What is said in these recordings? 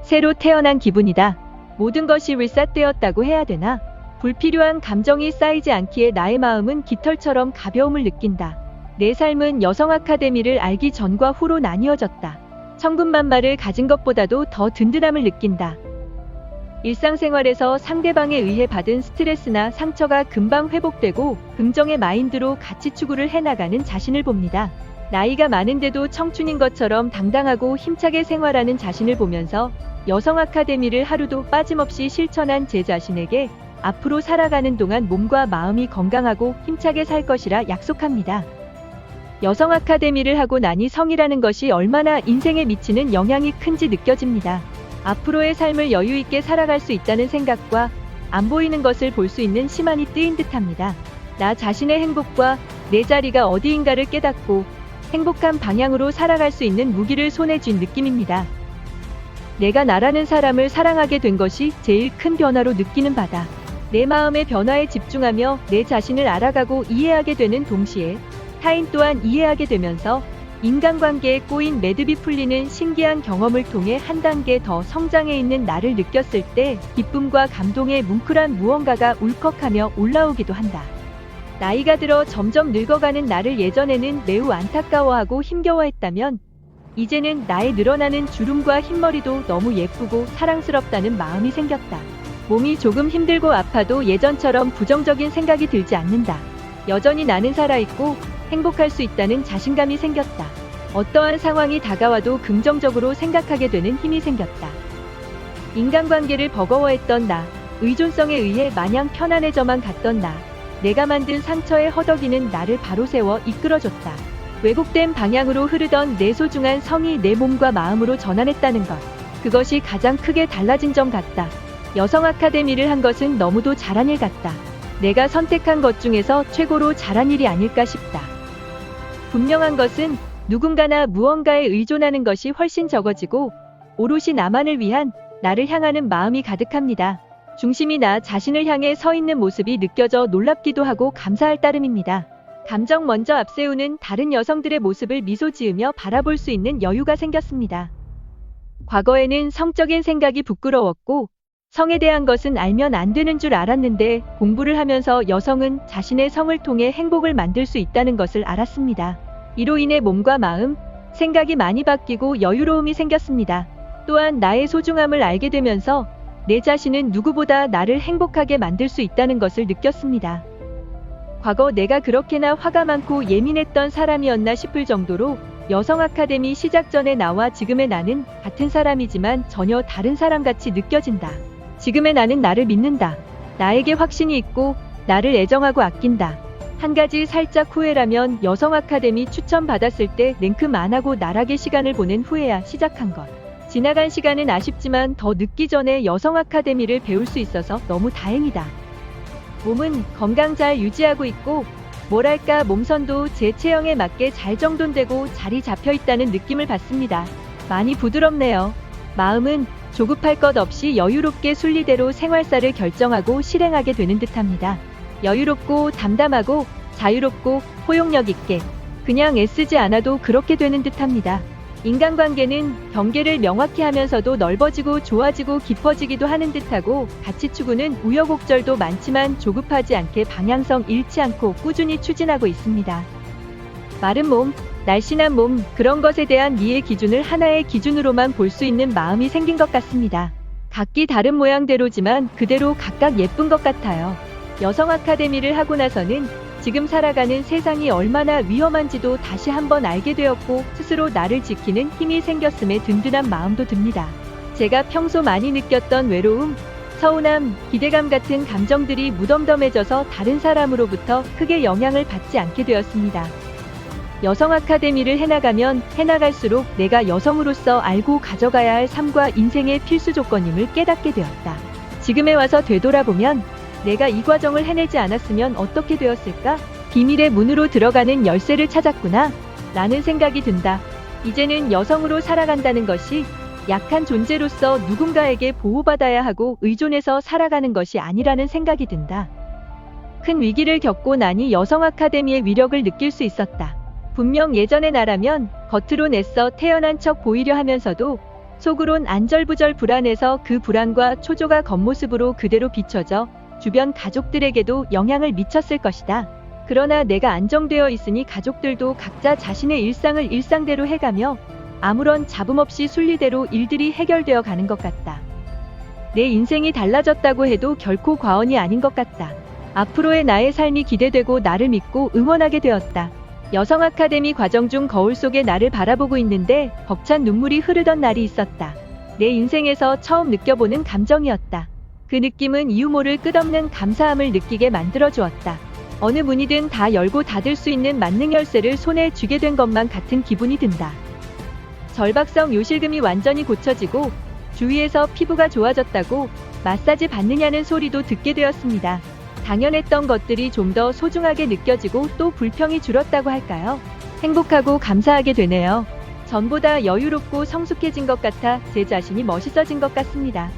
새로 태어난 기분이다. 모든 것이 리셋되었다고 해야 되나? 불필요한 감정이 쌓이지 않기에 나의 마음은 깃털처럼 가벼움을 느낀다. 내 삶은 여성 아카데미를 알기 전과 후로 나뉘어졌다. 천군만마를 가진 것보다도 더 든든함을 느낀다. 일상생활에서 상대방에 의해 받은 스트레스나 상처가 금방 회복되고 긍정의 마인드로 가치 추구를 해나가는 자신을 봅니다. 나이가 많은데도 청춘인 것처럼 당당하고 힘차게 생활하는 자신을 보면서 여성 아카데미를 하루도 빠짐없이 실천한 제 자신에게 앞으로 살아가는 동안 몸과 마음이 건강하고 힘차게 살 것이라 약속합니다. 여성 아카데미를 하고 나니 성이라는 것이 얼마나 인생에 미치는 영향이 큰지 느껴집니다. 앞으로의 삶을 여유 있게 살아갈 수 있다는 생각과 안 보이는 것을 볼 수 있는 시만이 뜨인 듯합니다. 나 자신의 행복과 내 자리가 어디인가를 깨닫고 행복한 방향으로 살아갈 수 있는 무기를 손에 쥔 느낌입니다. 내가 나라는 사람을 사랑하게 된 것이 제일 큰 변화로 느끼는 바다. 내 마음의 변화에 집중하며 내 자신을 알아가고 이해하게 되는 동시에 타인 또한 이해하게 되면서 인간관계에 꼬인 매듭이 풀리는 신기한 경험을 통해 한 단계 더 성장해 있는 나를 느꼈을 때 기쁨과 감동의 뭉클한 무언가가 울컥하며 올라오기도 한다. 나이가 들어 점점 늙어가는 나를 예전에는 매우 안타까워하고 힘겨워했다면 이제는 나의 늘어나는 주름과 흰머리도 너무 예쁘고 사랑스럽다는 마음이 생겼다. 몸이 조금 힘들고 아파도 예전처럼 부정적인 생각이 들지 않는다. 여전히 나는 살아있고 행복할 수 있다는 자신감이 생겼다. 어떠한 상황이 다가와도 긍정적으로 생각하게 되는 힘이 생겼다. 인간관계를 버거워했던 나, 의존성에 의해 마냥 편안해져만 갔던 나, 내가 만든 상처에 허덕이는 나를 바로 세워 이끌어줬다. 왜곡된 방향으로 흐르던 내 소중한 성이 내 몸과 마음으로 전환했다는 것. 그것이 가장 크게 달라진 점 같다. 여성 아카데미를 한 것은 너무도 잘한 일 같다. 내가 선택한 것 중에서 최고로 잘한 일이 아닐까 싶다. 분명한 것은 누군가나 무언가에 의존하는 것이 훨씬 적어지고 오롯이 나만을 위한 나를 향하는 마음이 가득합니다. 중심이 나 자신을 향해 서 있는 모습이 느껴져 놀랍기도 하고 감사할 따름입니다. 감정 먼저 앞세우는 다른 여성들의 모습을 미소 지으며 바라볼 수 있는 여유가 생겼습니다. 과거에는 성적인 생각이 부끄러웠고 성에 대한 것은 알면 안 되는 줄 알았는데 공부를 하면서 여성은 자신의 성을 통해 행복을 만들 수 있다는 것을 알았습니다. 이로 인해 몸과 마음, 생각이 많이 바뀌고 여유로움이 생겼습니다. 또한 나의 소중함을 알게 되면서 내 자신은 누구보다 나를 행복하게 만들 수 있다는 것을 느꼈습니다. 과거 내가 그렇게나 화가 많고 예민했던 사람이었나 싶을 정도로 여성 아카데미 시작 전에 나와 지금의 나는 같은 사람이지만 전혀 다른 사람같이 느껴진다. 지금의 나는 나를 믿는다. 나에게 확신이 있고 나를 애정하고 아낀다. 한 가지 살짝 후회라면 여성 아카데미 추천받았을 때 냉큼 안 하고 나락의 시간을 보낸 후에야 시작한 것. 지나간 시간은 아쉽지만 더 늦기 전에 여성 아카데미를 배울 수 있어서 너무 다행이다. 몸은 건강 잘 유지하고 있고 뭐랄까 몸선도 제 체형에 맞게 잘 정돈되고 자리 잡혀 있다는 느낌을 받습니다. 많이 부드럽네요. 마음은 조급할 것 없이 여유롭게 순리대로 생활사를 결정하고 실행하게 되는 듯합니다. 여유롭고 담담하고 자유롭고 포용력 있게 그냥 애쓰지 않아도 그렇게 되는 듯합니다. 인간관계는 경계를 명확히 하면서도 넓어지고 좋아지고 깊어지기도 하는 듯하고 가치 추구는 우여곡절도 많지만 조급하지 않게 방향성 잃지 않고 꾸준히 추진하고 있습니다. 마른 몸, 날씬한 몸, 그런 것에 대한 미의 기준을 하나의 기준으로만 볼 수 있는 마음이 생긴 것 같습니다. 각기 다른 모양대로지만 그대로 각각 예쁜 것 같아요. 여성 아카데미를 하고 나서는 지금 살아가는 세상이 얼마나 위험한지도 다시 한번 알게 되었고 스스로 나를 지키는 힘이 생겼음에 든든한 마음도 듭니다. 제가 평소 많이 느꼈던 외로움, 서운함, 기대감 같은 감정들이 무덤덤해져서 다른 사람으로부터 크게 영향을 받지 않게 되었습니다. 여성 아카데미를 해나가면 해나갈수록 내가 여성으로서 알고 가져가야 할 삶과 인생의 필수 조건임을 깨닫게 되었다. 지금에 와서 되돌아보면 내가 이 과정을 해내지 않았으면 어떻게 되었을까? 비밀의 문으로 들어가는 열쇠를 찾았구나 라는 생각이 든다. 이제는 여성으로 살아간다는 것이 약한 존재로서 누군가에게 보호받아야 하고 의존해서 살아가는 것이 아니라는 생각이 든다. 큰 위기를 겪고 나니 여성 아카데미의 위력을 느낄 수 있었다. 분명 예전의 나라면 겉으로 애써 태어난 척 보이려 하면서도 속으론 안절부절 불안해서 그 불안과 초조가 겉모습으로 그대로 비춰져 주변 가족들에게도 영향을 미쳤을 것이다. 그러나 내가 안정되어 있으니 가족들도 각자 자신의 일상을 일상대로 해가며 아무런 잡음 없이 순리대로 일들이 해결되어 가는 것 같다. 내 인생이 달라졌다고 해도 결코 과언이 아닌 것 같다. 앞으로의 나의 삶이 기대되고 나를 믿고 응원하게 되었다. 여성 아카데미 과정 중 거울 속에 나를 바라보고 있는데 벅찬 눈물이 흐르던 날이 있었다. 내 인생에서 처음 느껴보는 감정이었다. 그 느낌은 이유 모를 끝없는 감사함을 느끼게 만들어 주었다. 어느 문이든 다 열고 닫을 수 있는 만능 열쇠를 손에 쥐게 된 것만 같은 기분이 든다. 절박성 요실금이 완전히 고쳐지고 주위에서 피부가 좋아졌다고 마사지 받느냐는 소리도 듣게 되었습니다. 당연했던 것들이 좀 더 소중하게 느껴지고 또 불평이 줄었다고 할까요? 행복하고 감사하게 되네요. 전보다 여유롭고 성숙해진 것 같아 제 자신이 멋있어진 것 같습니다.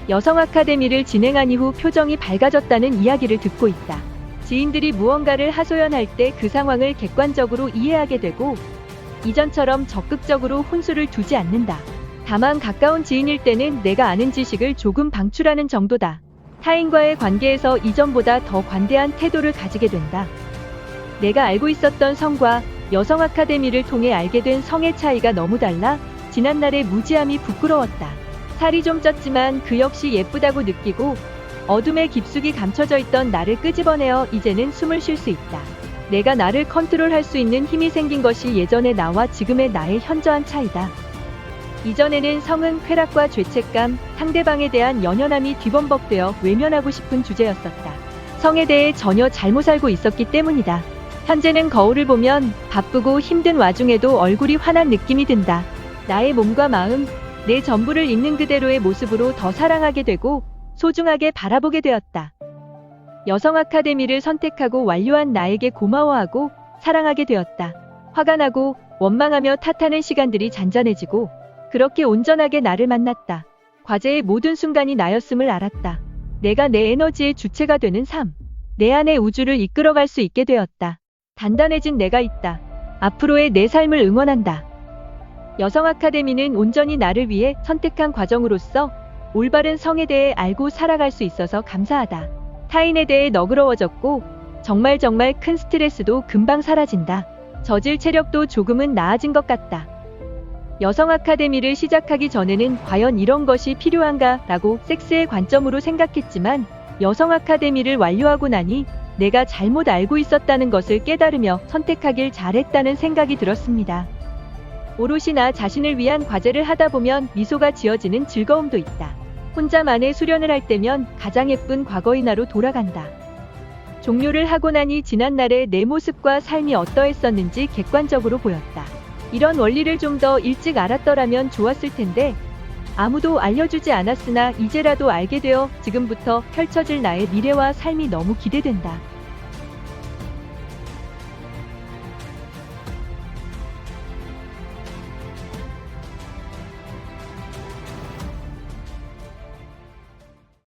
여성 아카데미를 진행한 이후 표정이 밝아졌다는 이야기를 듣고 있다. 지인들이 무언가를 하소연할 때 그 상황을 객관적으로 이해하게 되고 이전처럼 적극적으로 혼수를 두지 않는다. 다만 가까운 지인일 때는 내가 아는 지식을 조금 방출하는 정도다. 타인과의 관계에서 이전보다 더 관대한 태도를 가지게 된다. 내가 알고 있었던 성과 여성 아카데미를 통해 알게 된 성의 차이가 너무 달라 지난날의 무지함이 부끄러웠다. 살이 좀 쪘지만 그 역시 예쁘다고 느끼고 어둠에 깊숙이 감춰져 있던 나를 끄집어내어 이제는 숨을 쉴 수 있다. 내가 나를 컨트롤할 수 있는 힘이 생긴 것이 예전의 나와 지금의 나의 현저한 차이다. 이전에는 성은 쾌락과 죄책감, 상대방에 대한 연연함이 뒤범벅되어 외면하고 싶은 주제였었다. 성에 대해 전혀 잘못 알고 있었기 때문이다. 현재는 거울을 보면 바쁘고 힘든 와중에도 얼굴이 환한 느낌이 든다. 나의 몸과 마음, 내 전부를 있는 그대로의 모습으로 더 사랑하게 되고 소중하게 바라보게 되었다. 여성 아카데미를 선택하고 완료한 나에게 고마워하고 사랑하게 되었다. 화가 나고 원망하며 탓하는 시간들이 잔잔해지고 그렇게 온전하게 나를 만났다. 과제의 모든 순간이 나였음을 알았다. 내가 내 에너지의 주체가 되는 삶. 내 안의 우주를 이끌어갈 수 있게 되었다. 단단해진 내가 있다. 앞으로의 내 삶을 응원한다. 여성 아카데미는 온전히 나를 위해 선택한 과정으로서 올바른 성에 대해 알고 살아갈 수 있어서 감사하다. 타인에 대해 너그러워졌고 정말 큰 스트레스도 금방 사라진다. 저질 체력도 조금은 나아진 것 같다. 여성 아카데미를 시작하기 전에는 과연 이런 것이 필요한가 라고 섹스의 관점으로 생각했지만 여성 아카데미를 완료하고 나니 내가 잘못 알고 있었다는 것을 깨달으며 선택하길 잘했다는 생각이 들었습니다. 오롯이 나 자신을 위한 과제를 하다 보면 미소가 지어지는 즐거움도 있다. 혼자만의 수련을 할 때면 가장 예쁜 과거의 나로 돌아간다. 종료를 하고 나니 지난날의 내 모습과 삶이 어떠했었는지 객관적으로 보였다. 이런 원리를 좀 더 일찍 알았더라면 좋았을 텐데 아무도 알려주지 않았으나 이제라도 알게 되어 지금부터 펼쳐질 나의 미래와 삶이 너무 기대된다.